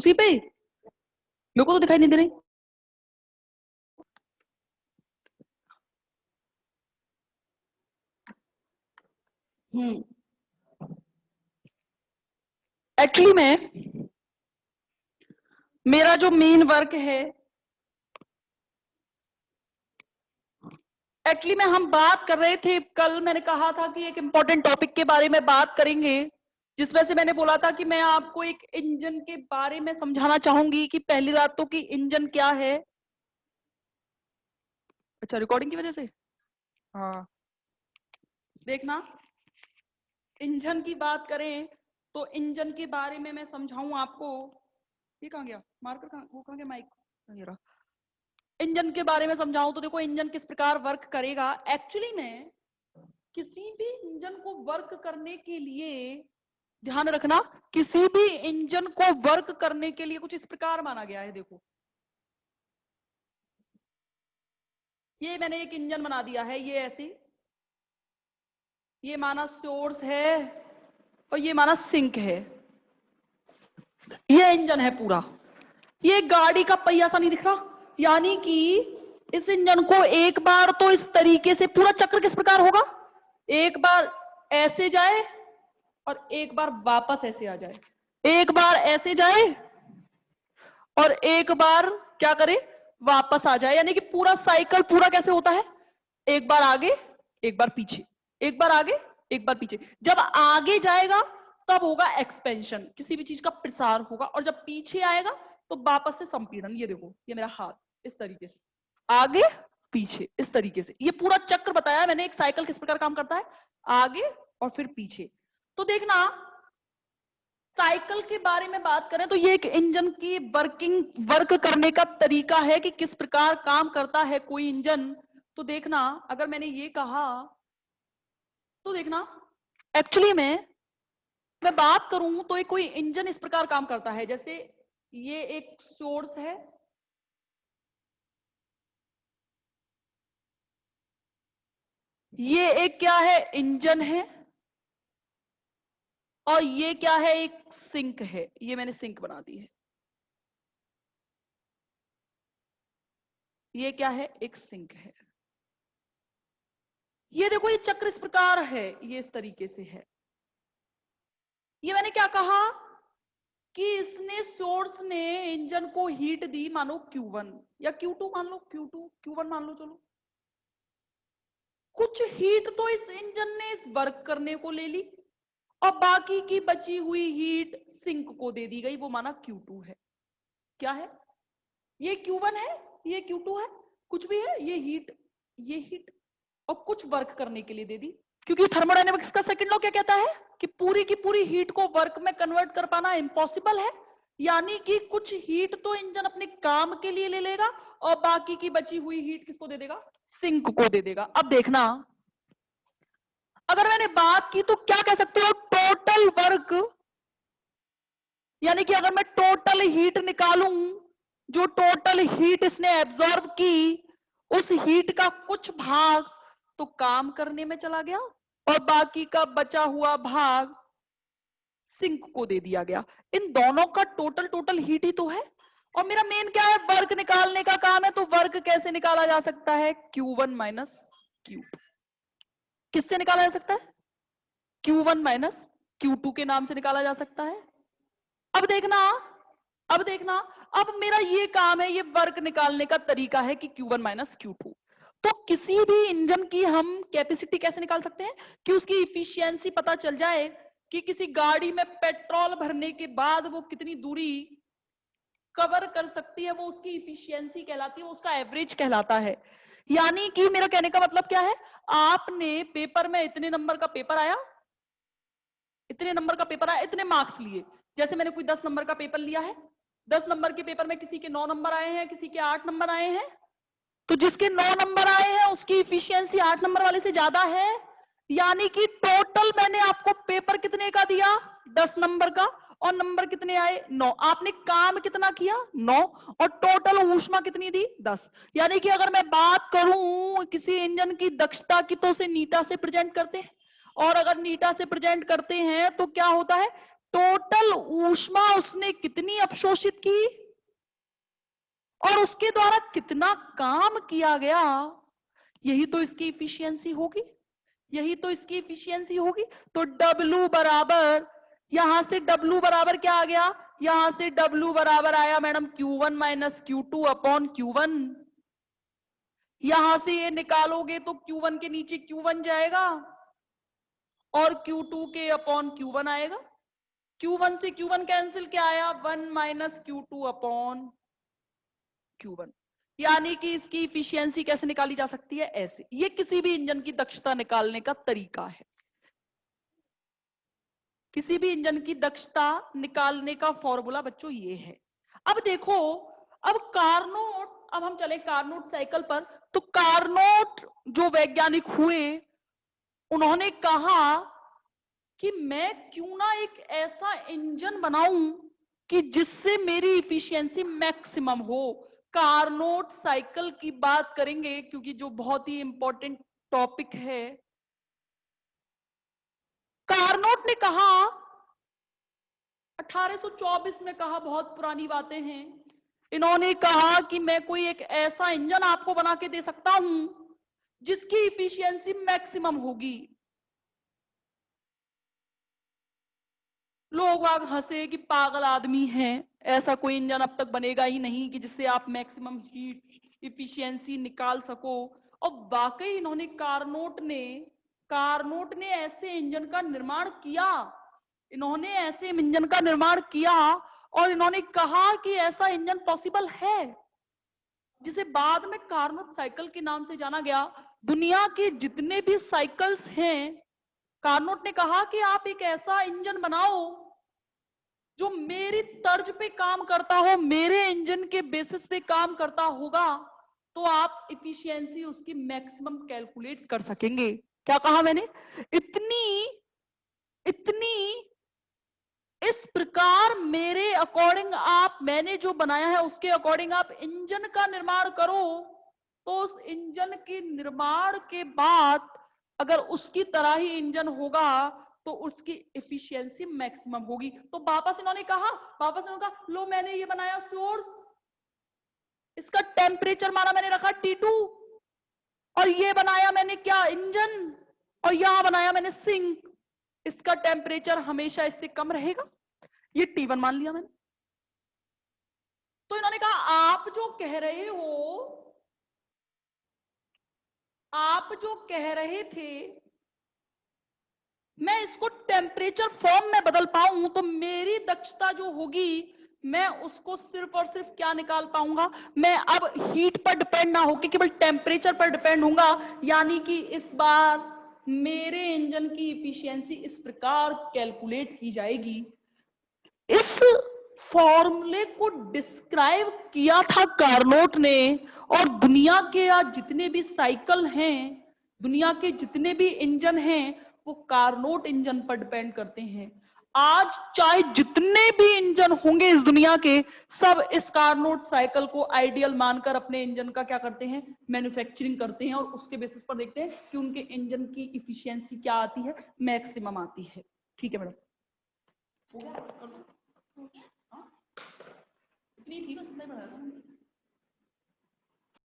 उसी पे मेरे को तो दिखाई नहीं दे रही। एक्चुअली में मेरा जो मेन वर्क है, एक्चुअली में हम बात कर रहे थे कल, मैंने कहा था कि एक इंपॉर्टेंट टॉपिक के बारे में बात करेंगे, जिसमें से मैंने बोला था कि मैं आपको एक इंजन के बारे में समझाना चाहूंगी कि पहली बात तो कि इंजन क्या है। अच्छा, रिकॉर्डिंग की वजह से हाँ, देखना, इंजन की बात करें तो इंजन के बारे में मैं समझाऊं आपको। ये कहाँ गया मार्कर, कहाँ वो, कहाँ गया माइक, ये रहा। इंजन के बारे में समझाऊं तो देखो इंजन किस प्रकार वर्क करेगा। एक्चुअली में किसी भी इंजन को वर्क करने के लिए, ध्यान रखना, किसी भी इंजन को वर्क करने के लिए कुछ इस प्रकार माना गया है। देखो ये मैंने एक इंजन बना दिया है, ये ऐसी, ये माना सोर्स है और ये माना सिंक है, ये इंजन है पूरा। ये गाड़ी का पहिया सा नहीं दिख रहा, यानी कि इस इंजन को एक बार तो इस तरीके से, पूरा चक्र किस प्रकार होगा, एक बार ऐसे जाए और एक बार वापस ऐसे आ जाए, एक बार ऐसे जाए और एक बार क्या करे, वापस आ जाए। यानी कि पूरा साइकिल पूरा कैसे होता है, एक बार आगे एक बार पीछे, एक बार आगे एक बार पीछे। जब आगे जाएगा तब होगा एक्सपेंशन, किसी भी चीज का प्रसार होगा, और जब पीछे आएगा तो वापस से संपीड़न। ये देखो, ये मेरा हाथ इस तरीके से, आगे पीछे इस तरीके से, ये पूरा चक्र बताया मैंने एक साइकिल किस प्रकार काम करता है, आगे और फिर पीछे। तो देखना, साइकिल के बारे में बात करें तो ये एक इंजन की वर्क करने का तरीका है कि किस प्रकार काम करता है कोई इंजन। तो देखना, अगर मैंने ये कहा तो देखना, एक्चुअली में मैं बात करूं तो एक कोई इंजन इस प्रकार काम करता है, जैसे ये एक सोर्स है, ये एक क्या है, इंजन है, और ये क्या है, एक सिंक है। ये मैंने सिंक बना दी है, ये क्या है, एक सिंक है। ये देखो, ये चक्र इस प्रकार है, ये इस तरीके से है। ये मैंने क्या कहा कि इसने, सोर्स ने इंजन को हीट दी, मानो Q1 या Q2 मान लो, Q2 Q1 मान लो, चलो कुछ हीट तो इस इंजन ने इस वर्क करने को ले ली, और बाकी की बची हुई हीट सिंक को दे दी गई, वो माना Q2 है। क्या है, ये Q1 है, ये Q2 है, कुछ भी है, ये हीट और कुछ वर्क करने के लिए दे दी। क्योंकि थर्मोडायनेमिक्स का सेकंड लॉ क्या कहता है कि पूरी की पूरी हीट को वर्क में कन्वर्ट कर पाना इम्पॉसिबल है, यानी कि कुछ हीट तो इंजन अपने काम के लिए ले लेगा और बाकी की बची हुई हीट किसको दे देगा, सिंक को दे देगा। अब देखना, अगर मैंने बात की तो क्या कह सकते हो, टोटल वर्क, यानी कि अगर मैं टोटल हीट निकालूं, जो टोटल हीट इसने एब्जॉर्ब की, उस हीट का कुछ भाग तो काम करने में चला गया और बाकी का बचा हुआ भाग सिंक को दे दिया गया। इन दोनों का टोटल टोटल हीट ही तो है, और मेरा मेन क्या है, वर्क निकालने का काम है। तो वर्क कैसे निकाला जा सकता है, Q1 माइनस Q2। किससे निकाला जा सकता है, Q1 माइनस Q2 के नाम से निकाला जा सकता है। अब देखना, अब देखना, अब मेरा ये काम है, ये वर्क निकालने का तरीका है कि Q1 माइनस Q2। तो किसी भी इंजन की हम कैपेसिटी कैसे निकाल सकते हैं कि उसकी इफिशियंसी पता चल जाए कि किसी गाड़ी में पेट्रोल भरने के बाद वो कितनी दूरी कवर कर सकती है, वो उसकी इफिशियंसी कहलाती है, वो उसका एवरेज कहलाता है। यानी कि मेरा कहने का मतलब क्या है, आपने पेपर में इतने नंबर का पेपर आया, इतने नंबर का पेपर आया, इतने मार्क्स लिए। जैसे मैंने कोई 10 नंबर का पेपर लिया है, 10 नंबर के पेपर में किसी के 9 नंबर आए हैं, किसी के 8 नंबर आए हैं, तो जिसके 9 नंबर आए हैं उसकी इफिशियंसी 8 नंबर वाले से ज्यादा है। यानी कि टोटल मैंने आपको पेपर कितने का दिया, 10 नंबर का, और नंबर कितने आए, 9। आपने काम कितना किया, 9, और टोटल ऊष्मा कितनी दी, 10। यानी कि अगर मैं बात करूं किसी इंजन की दक्षता की, तो उसे नीटा से प्रेजेंट करते हैं, और अगर नीटा से प्रेजेंट करते हैं तो क्या होता है, टोटल ऊष्मा उसने कितनी अपशोषित की और उसके द्वारा कितना काम किया गया, यही तो इसकी इफिशियंसी होगी, यही तो इसकी इफिशियंसी होगी। तो W बराबर, यहां से W बराबर क्या आ गया, यहां से W बराबर आया madam Q1 minus Q2 upon Q1। यहां से ये निकालोगे तो Q1 के नीचे Q1 जाएगा और Q2 के अपॉन Q1 आएगा। Q1 से Q1 कैंसिल, क्या आया 1 माइनस Q2 अपॉन Q1। यानी कि इसकी इफिशियंसी कैसे निकाली जा सकती है, ऐसे। ये किसी भी इंजन की दक्षता निकालने का तरीका है, किसी भी इंजन की दक्षता निकालने का फॉर्मूला बच्चों ये है। अब देखो, अब कार्नोट, अब हम चले कार्नोट साइकिल पर। तो कार्नोट जो वैज्ञानिक हुए, उन्होंने कहा कि मैं क्यों ना एक ऐसा इंजन बनाऊं कि जिससे मेरी इफिशियंसी मैक्सिमम हो। कार्नोट साइकिल की बात करेंगे क्योंकि जो बहुत ही इंपॉर्टेंट टॉपिक है। कार्नोट ने कहा 1824 में कहा, बहुत पुरानी बातें हैं। इन्होंने कहा कि मैं कोई एक ऐसा इंजन आपको बना के दे सकता हूं जिसकी इफिशियंसी मैक्सिमम होगी। लोग आग हंसे कि पागल आदमी है, ऐसा कोई इंजन अब तक बनेगा ही नहीं कि जिससे आप मैक्सिमम हीट इफिशियंसी निकाल सको। और वाकई इन्होंने कार्नोट ने ऐसे इंजन का निर्माण किया, इन्होंने ऐसे इंजन का निर्माण किया और इन्होंने कहा कि ऐसा इंजन पॉसिबल है, जिसे बाद में कार्नोट साइकिल के नाम से जाना गया। दुनिया के जितने भी साइकिल्स हैं, कार्नोट ने कहा कि आप एक ऐसा इंजन बनाओ जो मेरी तर्ज पे काम करता हो, मेरे इंजन के बेसिस पे काम करता होगा, तो आप इफिशियंसी उसकी मैक्सिमम कैलकुलेट कर सकेंगे। क्या कहा मैंने, इतनी इतनी इस प्रकार मेरे अकॉर्डिंग आप, मैंने जो बनाया है उसके अकॉर्डिंग आप इंजन का निर्माण करो, तो उस इंजन के निर्माण के बाद अगर उसकी तरह ही इंजन होगा तो उसकी एफिशिएंसी मैक्सिमम होगी। तो वापस इन्होंने कहा लो मैंने ये बनाया सोर्स, इसका टेम्परेचर माना मैंने रखा T2, और ये बनाया मैंने क्या, इंजन, और यहां बनाया मैंने सिंक, इसका टेम्परेचर हमेशा इससे कम रहेगा, ये T1 मान लिया मैंने। तो इन्होंने कहा आप जो कह रहे थे मैं इसको टेम्परेचर फॉर्म में बदल पाऊं तो मेरी दक्षता जो होगी मैं उसको सिर्फ और सिर्फ क्या निकाल पाऊंगा, मैं अब हीट पर डिपेंड ना होकर केवल टेम्परेचर पर डिपेंड होऊंगा। यानी कि इस बार मेरे इंजन की इफिशियंसी इस प्रकार कैलकुलेट की जाएगी। इस फॉर्मूले को डिस्क्राइब किया था कार्नोट ने, और दुनिया के आज जितने भी साइकिल हैं, दुनिया के जितने भी इंजन हैं, वो कार्नोट इंजन पर डिपेंड करते हैं। आज चाहे जितने भी इंजन होंगे इस दुनिया के, सब इस कार्नोट साइकिल को आइडियल मानकर अपने इंजन का क्या करते हैं, मैन्युफैक्चरिंग करते हैं, और उसके बेसिस पर देखते हैं कि उनके इंजन की इफिशियंसी क्या आती है, मैक्सिमम आती है। ठीक है मैडम, इतनी थी बस, इतना ही पढ़ाया था।